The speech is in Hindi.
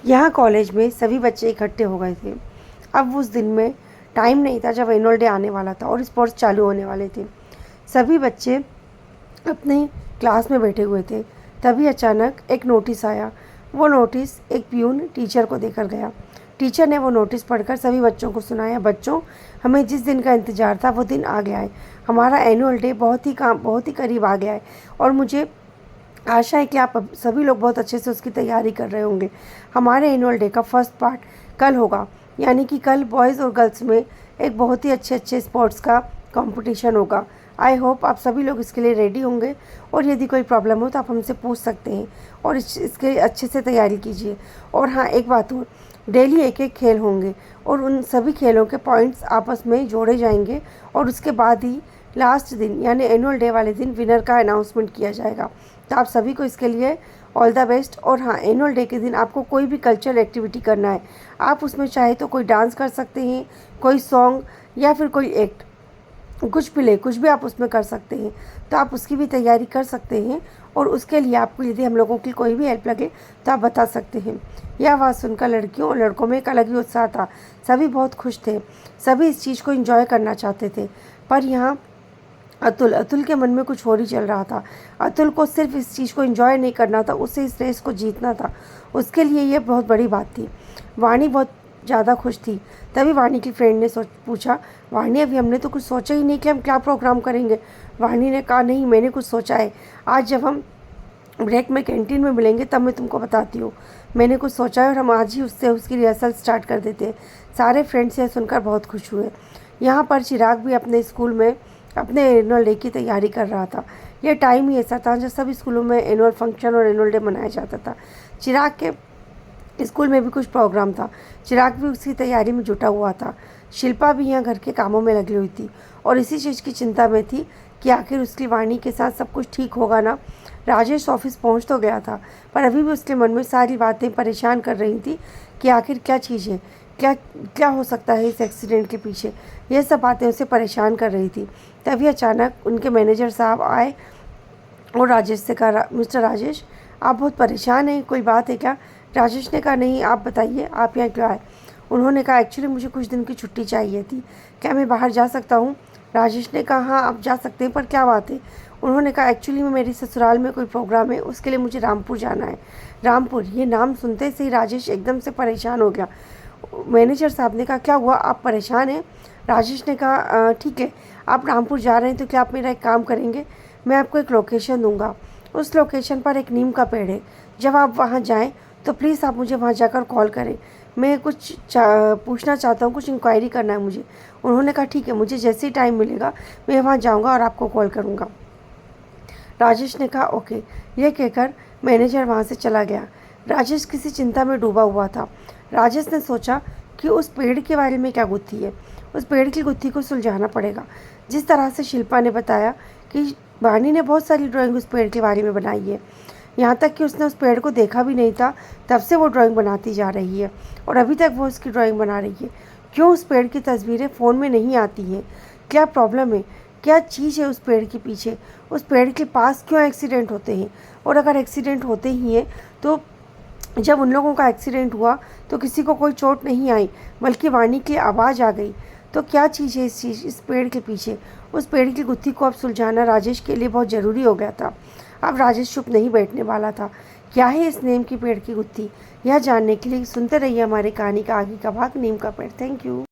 यहाँ कॉलेज में सभी बच्चे इकट्ठे हो गए थे। अब उस दिन में टाइम नहीं था जब एनुअल डे आने वाला था और स्पोर्ट्स चालू होने वाले थे। सभी बच्चे अपने क्लास में बैठे हुए थे। तभी अचानक एक नोटिस आया। वो नोटिस एक प्यून टीचर को देकर गया। टीचर ने वो नोटिस पढ़कर सभी बच्चों को सुनाया, बच्चों, हमें जिस दिन का इंतज़ार था वो दिन आ गया है। हमारा एनुअल डे बहुत ही करीब आ गया है और मुझे आशा है कि आप सभी लोग बहुत अच्छे से उसकी तैयारी कर रहे होंगे। हमारे एनुअल डे का फर्स्ट पार्ट कल होगा, यानी कि कल बॉयज़ और गर्ल्स में एक बहुत ही अच्छे स्पोर्ट्स का कंपटीशन होगा। आई होप आप सभी लोग इसके लिए रेडी होंगे और यदि कोई प्रॉब्लम हो तो आप हमसे पूछ सकते हैं और इसके अच्छे से तैयारी कीजिए। और हाँ, एक बात और, डेली एक एक खेल होंगे और उन सभी खेलों के पॉइंट्स आपस में जोड़े जाएंगे और उसके बाद ही लास्ट दिन यानी एनुअल डे वाले दिन विनर का अनाउंसमेंट किया जाएगा। तो आप सभी को इसके लिए ऑल द बेस्ट। और हाँ, एनुअल डे के दिन आपको कोई भी कल्चरल एक्टिविटी करना है, आप उसमें चाहे तो कोई डांस कर सकते हैं, कोई सॉन्ग या फिर कोई एक्ट, कुछ भी आप उसमें कर सकते हैं। तो आप उसकी भी तैयारी कर सकते हैं और उसके लिए आपको यदि हम लोगों की कोई भी हेल्प लगे तो आप बता सकते हैं। यह आवाज़ सुनकर लड़कियों और लड़कों में एक अलग ही उत्साह था। सभी बहुत खुश थे, सभी इस चीज़ को एंजॉय करना चाहते थे। पर यहाँ अतुल के मन में कुछ और ही चल रहा था। अतुल को सिर्फ इस चीज़ को एंजॉय नहीं करना था, उसे इस रेस को जीतना था। उसके लिए ये बहुत बड़ी बात थी। वाणी बहुत ज़्यादा खुश थी। तभी वाणी की फ्रेंड ने पूछा, वाणी, अभी हमने तो कुछ सोचा ही नहीं कि हम क्या प्रोग्राम करेंगे। वाणी ने कहा, नहीं, मैंने कुछ सोचा है। आज जब हम ब्रेक में कैंटीन में मिलेंगे तब मैं तुमको बताती हूँ। मैंने कुछ सोचा है और हम आज ही उससे उसकी रिहर्सल स्टार्ट कर देते हैं। सारे फ्रेंड्स यह सुनकर बहुत खुश हुए। यहाँ पर चिराग भी अपने स्कूल में अपने एनुअल डे की तैयारी कर रहा था। यह टाइम ही ऐसा था जब सभी स्कूलों में एनुअल फंक्शन और एनुअल डे मनाया जाता था। चिराग के स्कूल में भी कुछ प्रोग्राम था। चिराग भी उसकी तैयारी में जुटा हुआ था। शिल्पा भी यहाँ घर के कामों में लगी हुई थी और इसी चीज़ की चिंता में थी कि आखिर उसकी वाणी के साथ सब कुछ ठीक होगा ना। राजेश ऑफिस पहुँच तो गया था पर अभी भी उसके मन में सारी बातें परेशान कर रही थी कि आखिर क्या चीज़ है, क्या क्या हो सकता है इस एक्सीडेंट के पीछे। यह सब बातें उसे परेशान कर रही थी। तभी अचानक उनके मैनेजर साहब आए और राजेश से कहा, मिस्टर राजेश, आप बहुत परेशान हैं, कोई बात है क्या? राजेश ने कहा, नहीं, आप बताइए, आप यहाँ क्यों आए? उन्होंने कहा, एक्चुअली मुझे कुछ दिन की छुट्टी चाहिए थी, क्या मैं बाहर जा सकता हूँ? राजेश ने कहा, हाँ, आप जा सकते हैं, पर क्या बात है? उन्होंने कहा, एक्चुअली में मेरी ससुराल में कोई प्रोग्राम है, उसके लिए मुझे रामपुर जाना है। रामपुर, ये नाम सुनते से ही राजेश एकदम से परेशान हो गया। मैनेजर साहब ने कहा, क्या हुआ, आप परेशान हैं? राजेश ने कहा, ठीक है, आप रामपुर जा रहे हैं तो क्या आप मेरा एक काम करेंगे? मैं आपको एक लोकेशन दूंगा। उस लोकेशन पर एक नीम का पेड़ है। जब आप वहाँ जाएं तो प्लीज़ आप मुझे वहाँ जाकर कॉल करें। मैं कुछ पूछना चाहता हूँ, कुछ इंक्वायरी करना है मुझे। उन्होंने कहा, ठीक है, मुझे जैसे ही टाइम मिलेगा मैं वहाँ जाऊँगा और आपको कॉल करूँगा। राजेश ने कहा, ओके। यह कहकर मैनेजर वहाँ से चला गया। राजेश किसी चिंता में डूबा हुआ था। राजेश ने सोचा कि उस पेड़ के बारे में क्या गुत्थी है, उस पेड़ की गुत्थी को सुलझाना पड़ेगा। जिस तरह से शिल्पा ने बताया कि वाणी ने बहुत सारी ड्राइंग उस पेड़ के बारे में बनाई है, यहाँ तक कि उसने उस पेड़ को देखा भी नहीं था, तब से वो ड्राइंग बनाती जा रही है और अभी तक वो उसकी ड्राइंग बना रही है। क्यों उस पेड़ की तस्वीरें फ़ोन में नहीं आती हैं? क्या प्रॉब्लम है? क्या चीज़ है उस पेड़ के पीछे? उस पेड़ के पास क्यों एक्सीडेंट होते हैं? और अगर एक्सीडेंट होते ही हैं तो जब उन लोगों का एक्सीडेंट हुआ तो किसी को कोई चोट नहीं आई, बल्कि वाणी की आवाज़ आ गई। तो क्या चीज़ है इस पेड़ के पीछे? उस पेड़ की गुत्थी को अब सुलझाना राजेश के लिए बहुत ज़रूरी हो गया था। अब राजेश चुप नहीं बैठने वाला था। क्या है इस नीम की पेड़ की गुत्थी? यह जानने के लिए सुनते रहिए हमारी कहानी का आगे का भाग, नीम का पेड़। Thank you.